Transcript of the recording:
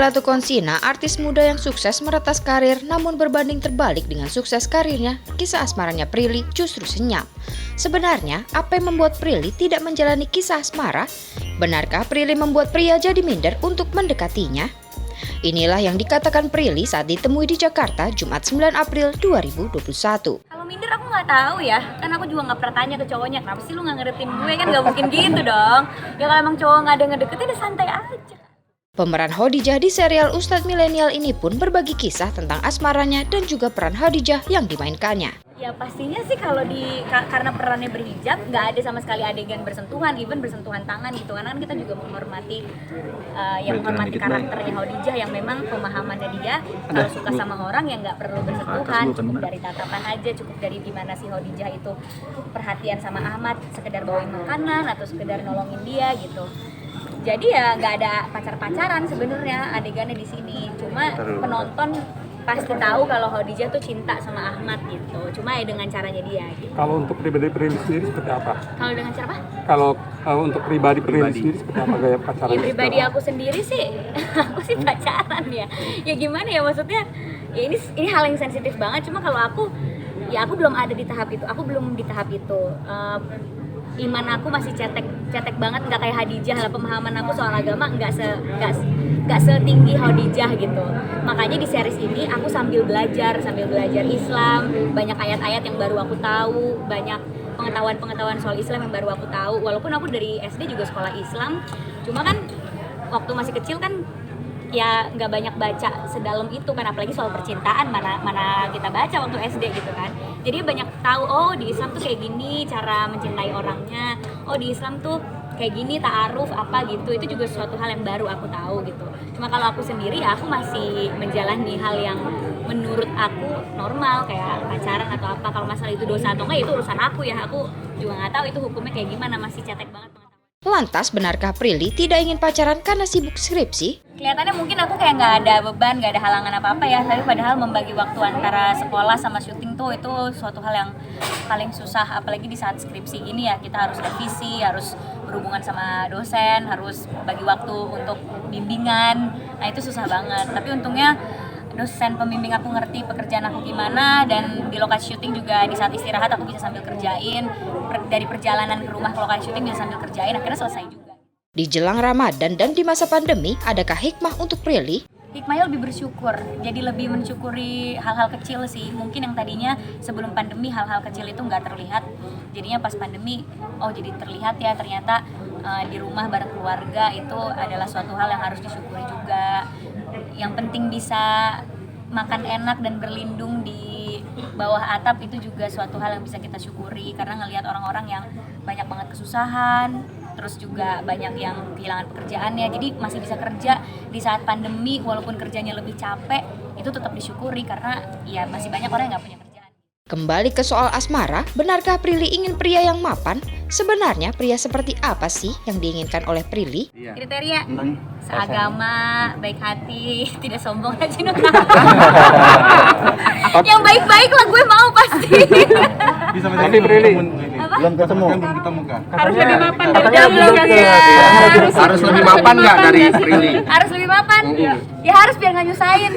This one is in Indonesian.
Ratu Konsina, artis muda yang sukses meretas karir namun berbanding terbalik dengan sukses karirnya, kisah asmaranya Prilly justru senyap. Sebenarnya, apa yang membuat Prilly tidak menjalani kisah asmara? Benarkah Prilly membuat pria jadi minder untuk mendekatinya? Inilah yang dikatakan Prilly saat ditemui di Jakarta Jumat 9 April 2021. Kalau minder aku nggak tahu ya, kan aku juga nggak pernah tanya ke cowoknya, kenapa sih lu nggak ngedeketin gue, kan nggak mungkin gitu dong. Ya kalau emang cowok nggak ada ngedeketin, udah santai aja. Pemeran Khadijah di serial Ustadz Milenial ini pun berbagi kisah tentang asmaranya dan juga peran Khadijah yang dimainkannya. Ya pastinya sih kalau karena perannya berhijab, nggak ada sama sekali adegan bersentuhan, even bersentuhan tangan gitu. Karena kan kita juga menghormati karakternya Khadijah yang memang pemahamannya dia kalau suka sama orang yang nggak perlu bersentuhan, cukup dari tatapan aja, cukup dari gimana si Khadijah itu perhatian sama Ahmad, sekedar bawain makanan atau sekedar nolongin dia gitu. Jadi ya nggak ada pacar-pacaran sebenarnya adegannya di sini. Cuma penonton pasti tahu kalau Khadijah tuh cinta sama Ahmad gitu. Cuma ya dengan caranya dia gitu. Kalau untuk pribadi Prilly sendiri seperti apa? Kalau dengan cara apa? Kalau untuk pribadi Prilly sendiri seperti apa gaya pacaran? Ya pribadi aku sendiri sih, aku sih pacaran ya. Ya gimana ya, maksudnya ya ini hal yang sensitif banget. Cuma kalau aku belum ada di tahap itu. Aku belum di tahap itu. Iman aku masih cetek banget, nggak kayak Khadijah lah. Pemahaman aku soal agama nggak setinggi Khadijah gitu. Makanya di series ini aku sambil belajar Islam, banyak ayat-ayat yang baru aku tahu, banyak pengetahuan soal Islam yang baru aku tahu. Walaupun aku dari SD juga sekolah Islam, cuma kan waktu masih kecil kan ya nggak banyak baca sedalam itu kan, apalagi soal percintaan mana kita baca waktu SD gitu kan. Jadi banyak tahu, oh di Islam tuh kayak gini cara mencintai orangnya, oh di Islam tuh kayak gini ta'aruf apa gitu. Itu juga suatu hal yang baru aku tahu gitu. Cuma kalau aku sendiri ya aku masih menjalani hal yang menurut aku normal, kayak pacaran atau apa. Kalau masalah itu dosa atau enggak itu urusan aku ya, aku juga nggak tahu itu hukumnya kayak gimana, masih cetek banget. Lantas, benarkah Prilly tidak ingin pacaran karena sibuk skripsi? Kelihatannya mungkin aku kayak nggak ada beban, nggak ada halangan apa-apa ya. Tapi padahal membagi waktu antara sekolah sama syuting tuh itu suatu hal yang paling susah. Apalagi di saat skripsi ini ya, kita harus revisi, harus berhubungan sama dosen, harus bagi waktu untuk bimbingan. Nah itu susah banget. Tapi untungnya dosen pembimbing aku ngerti pekerjaan aku gimana, dan di lokasi syuting juga di saat istirahat aku bisa sambil kerjain, dari perjalanan ke rumah ke lokasi syuting bisa sambil kerjain, akhirnya selesai juga. Di jelang Ramadan dan di masa pandemi, adakah hikmah untuk Prilly? Hikmahnya lebih bersyukur, jadi lebih mensyukuri hal-hal kecil sih. Mungkin yang tadinya sebelum pandemi hal-hal kecil itu nggak terlihat, jadinya pas pandemi oh jadi terlihat ya, ternyata di rumah bareng keluarga itu adalah suatu hal yang harus disyukuri juga. Yang penting bisa makan enak dan berlindung di bawah atap itu juga suatu hal yang bisa kita syukuri, karena ngelihat orang-orang yang banyak banget kesusahan, terus juga banyak yang kehilangan pekerjaannya, jadi masih bisa kerja di saat pandemi walaupun kerjanya lebih capek, itu tetap disyukuri karena ya masih banyak orang yang nggak punya kerjaan. Kembali ke soal asmara, benarkah Prilly ingin pria yang mapan? Sebenarnya pria seperti apa sih yang diinginkan oleh Prilly? Kriteria seagama, baik hati, tidak sombong aja. Yang baik-baik lah gue mau pasti. Bisa menjadi Prilly. Belum ketemu. Harus lebih mapan Harus lebih mapan nggak dari Prilly? Harus lebih mapan. Ya harus biar nggak nyusahin.